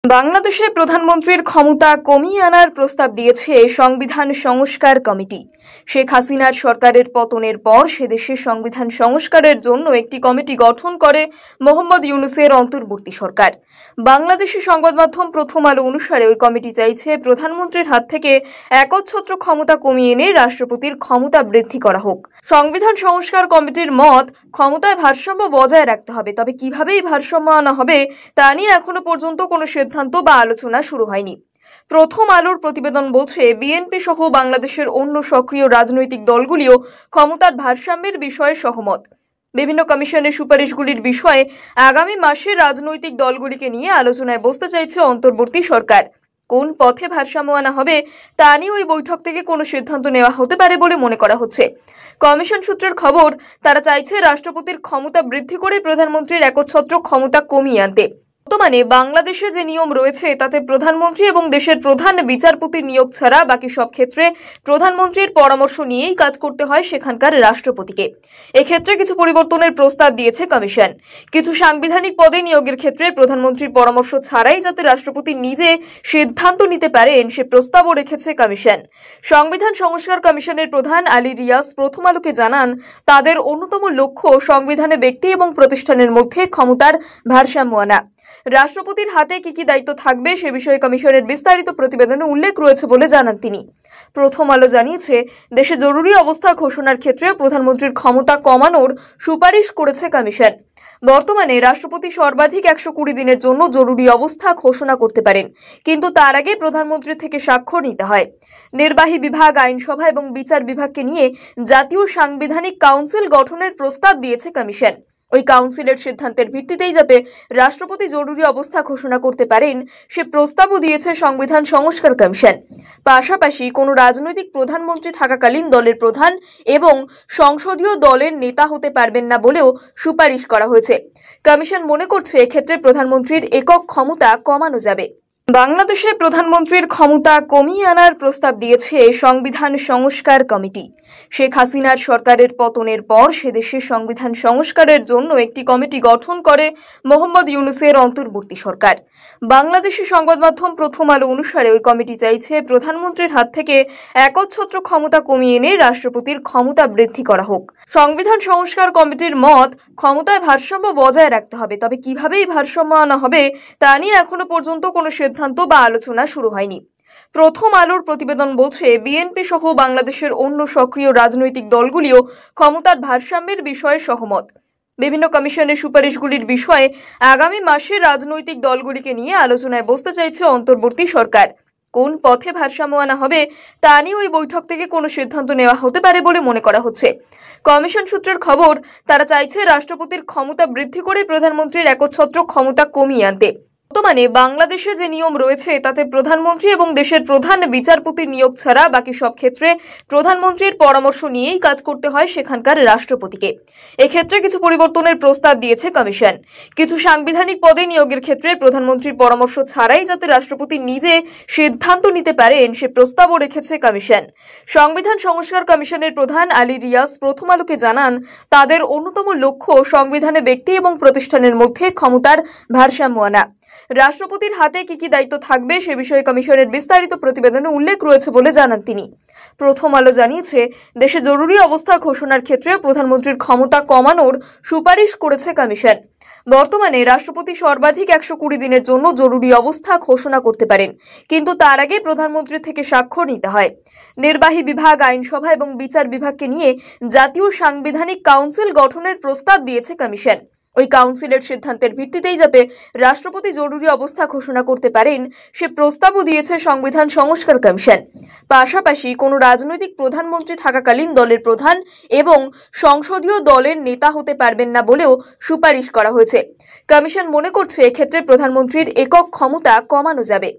বাংলাদেশে প্রধানমন্ত্রীর ক্ষমতা কমিয়ে আনার প্রস্তাব দিয়েছে সংবিধান সংস্কার কমিটি। শেখ হাসিনার সরকারের পতনের পর সেদেশে সংবিধান সংস্কারের জন্য একটি কমিটি গঠন করে মোহাম্মদ ইউনূসের অন্তর্বর্তী সরকার। বাংলাদেশি সংবাদ মাধ্যম প্রথম আলো অনুসারে ওই কমিটি চাইছে প্রধানমন্ত্রীর হাত থেকে একচ্ছত্র ক্ষমতা কমিয়ে এনে রাষ্ট্রপতির ক্ষমতা বৃদ্ধি করা হোক। সংবিধান সংস্কার কমিটির মত, ক্ষমতায় ভারসাম্য বজায় রাখতে হবে, তবে কিভাবে এই ভারসাম্য আনা হবে তা নিয়ে এখনো পর্যন্ত কোনো সিদ্ধান্ত বা আলোচনা শুরু হয়নি। প্রথম আলোর প্রতিবেদন বলছে, বিএনপি সহ বাংলাদেশের অন্য সক্রিয় রাজনৈতিক দলগুলিও ক্ষমতার ভারসাম্যের বিষয়ে সহমত। বিভিন্ন কমিশনের সুপারিশগুলির বিষয়ে আগামী মাসে রাজনৈতিক দলগুলিকে নিয়ে আলোচনায় বসতে চাইছে অন্তর্বর্তী সরকার। কোন পথে ভারসাম্য আনা হবে তা নিয়ে ওই বৈঠক থেকে কোনো সিদ্ধান্ত নেওয়া হতে পারে বলে মনে করা হচ্ছে। কমিশন সূত্রের খবর, তারা চাইছে রাষ্ট্রপতির ক্ষমতা বৃদ্ধি করে প্রধানমন্ত্রীর একচ্ছত্র ক্ষমতা কমিয়ে আনতে। বর্তমানে বাংলাদেশে যে নিয়ম রয়েছে তাতে প্রধানমন্ত্রী এবং দেশের প্রধান বিচারপতির নিয়োগ ছাড়া বাকি সব ক্ষেত্রে প্রধানমন্ত্রীর পরামর্শ নিয়েই কাজ করতে হয় সেখানকার রাষ্ট্রপতিকে। এক্ষেত্রে কিছু পরিবর্তনের প্রস্তাব দিয়েছে কমিশন। কিছু সাংবিধানিক পদে নিয়োগের ক্ষেত্রে প্রধানমন্ত্রীর পরামর্শ ছাড়াই যাতে রাষ্ট্রপতি নিজে সিদ্ধান্ত নিতে পারেন সে প্রস্তাবও রেখেছে কমিশন। সংবিধান সংস্কার কমিশনের প্রধান আলী রিয়াজ প্রথম আলোকে জানান, তাদের অন্যতম লক্ষ্য সংবিধানে ব্যক্তি এবং প্রতিষ্ঠানের মধ্যে ক্ষমতার ভারসাম্য আনা। রাষ্ট্রপতির হাতে কি কি দায়িত্ব থাকবে সে বিষয়ে কমিশনের বিস্তারিত প্রতিবেদনে উল্লেখ রয়েছে বলে জানান তিনি। প্রথম আলো জানিয়েছে, দেশে জরুরি অবস্থা ঘোষণার ক্ষেত্রে প্রধানমন্ত্রীর ক্ষমতা কমানোর সুপারিশ করেছে কমিশন। বর্তমানে রাষ্ট্রপতি সর্বাধিক 120 দিনের জন্য জরুরি অবস্থা ঘোষণা করতে পারেন, কিন্তু তার আগে প্রধানমন্ত্রীর থেকে স্বাক্ষর নিতে হয়। নির্বাহী বিভাগ, আইনসভা এবং বিচার বিভাগকে নিয়ে জাতীয় সাংবিধানিক কাউন্সিল গঠনের প্রস্তাব দিয়েছে কমিশন। ওই কাউন্সিলের সিদ্ধান্তের ভিত্তিতেই যাতে রাষ্ট্রপতি জরুরি অবস্থা ঘোষণা করতে পারেন সে প্রস্তাবও দিয়েছে সংবিধান সংস্কার কমিশন। পাশাপাশি কোনো রাজনৈতিক প্রধানমন্ত্রী থাকাকালীন দলের প্রধান এবং সংসদীয় দলের নেতা হতে পারবেন না বলেও সুপারিশ করা হয়েছে। কমিশন মনে করছে এক্ষেত্রে প্রধানমন্ত্রীর একক ক্ষমতা কমানো যাবে। বাংলাদেশে প্রধানমন্ত্রীর ক্ষমতা কমিয়ে আনার প্রস্তাব দিয়েছে সংবিধান সংস্কার কমিটি। শেখ হাসিনার সরকারের পতনের পর সেদেশে সংবিধান সংস্কারের জন্য একটি কমিটি গঠন করে মোহাম্মদ ইউনূসের অন্তর্বর্তী সরকার। বাংলাদেশি সংবাদ মাধ্যম প্রথম আলো অনুসারে ওই কমিটি চাইছে প্রধানমন্ত্রীর হাত থেকে একচ্ছত্র ক্ষমতা কমিয়ে এনে রাষ্ট্রপতির ক্ষমতা বৃদ্ধি করা হোক। সংবিধান সংস্কার কমিটির মত, ক্ষমতায় ভারসাম্য বজায় রাখতে হবে, তবে কিভাবে এই ভারসাম্য আনা হবে তা নিয়ে এখনো পর্যন্ত কোনো সিদ্ধান্ত বা আলোচনা শুরু হয়নি। প্রথম আলোর প্রতিবেদন বলছে, বিএনপি সহ বাংলাদেশের অন্য সক্রিয় রাজনৈতিক দলগুলিও ক্ষমতার ভারসাম্যের বিষয়ে সহমত। বিভিন্ন কমিশনের সুপারিশগুলির বিষয়ে আগামী মাসে রাজনৈতিক দলগুলিকে নিয়ে আলোচনায় বসতে চাইছে অন্তর্বর্তী সরকার। কোন পথে ভারসাম্য আনা হবে তা নিয়ে ওই বৈঠক থেকে কোনো সিদ্ধান্ত নেওয়া হতে পারে বলে মনে করা হচ্ছে। কমিশন সূত্রের খবর, তারা চাইছে রাষ্ট্রপতির ক্ষমতা বৃদ্ধি করে প্রধানমন্ত্রীর একচ্ছত্র ক্ষমতা কমিয়ে আনতে। বর্তমানে বাংলাদেশে যে নিয়ম রয়েছে তাতে প্রধানমন্ত্রী এবং দেশের প্রধান বিচারপতির নিয়োগ ছাড়া বাকি সব ক্ষেত্রে প্রধানমন্ত্রীর পরামর্শ নিয়েই কাজ করতে হয় সেখানকার রাষ্ট্রপতিকে। এক্ষেত্রে কিছু পরিবর্তনের প্রস্তাব দিয়েছে কমিশন। কিছু সাংবিধানিক পদে নিয়োগের ক্ষেত্রে প্রধানমন্ত্রীর পরামর্শ ছাড়াই যাতে রাষ্ট্রপতি নিজে সিদ্ধান্ত নিতে পারেন সে প্রস্তাবও রেখেছে কমিশন। সংবিধান সংস্কার কমিশনের প্রধান আলী রিয়াজ প্রথম আলোকে জানান, তাদের অন্যতম লক্ষ্য সংবিধানে ব্যক্তি এবং প্রতিষ্ঠানের মধ্যে ক্ষমতার ভারসাম্য আনা। রাষ্ট্রপতির হাতে কি কি দায়িত্ব থাকবে সে বিষয়ে কমিশনের বিস্তারিত প্রতিবেদনে উল্লেখ রয়েছে বলে জানান তিনি। প্রথম আলো জানিয়েছে, দেশে জরুরি অবস্থা ঘোষণার ক্ষেত্রে প্রধানমন্ত্রীর ক্ষমতা কমানোর সুপারিশ করেছে কমিশন। বর্তমানে রাষ্ট্রপতি সর্বাধিক 120 দিনের জন্য জরুরি অবস্থা ঘোষণা করতে পারেন, কিন্তু তার আগে প্রধানমন্ত্রীর থেকে স্বাক্ষর নিতে হয়। নির্বাহী বিভাগ, আইনসভা এবং বিচার বিভাগকে নিয়ে জাতীয় সাংবিধানিক কাউন্সিল গঠনের প্রস্তাব দিয়েছে কমিশন। ওই কাউন্সিলের সিদ্ধান্তের ভিত্তিতেই যাতে রাষ্ট্রপতি জরুরি অবস্থা ঘোষণা করতে পারেন সে প্রস্তাবও দিয়েছে সংবিধান সংস্কার কমিশন। পাশাপাশি কোনো রাজনৈতিক প্রধানমন্ত্রী থাকাকালীন দলের প্রধান এবং সংসদীয় দলের নেতা হতে পারবেন না বলেও সুপারিশ করা হয়েছে। কমিশন মনে করছে এক্ষেত্রে প্রধানমন্ত্রীর একক ক্ষমতা কমানো যাবে।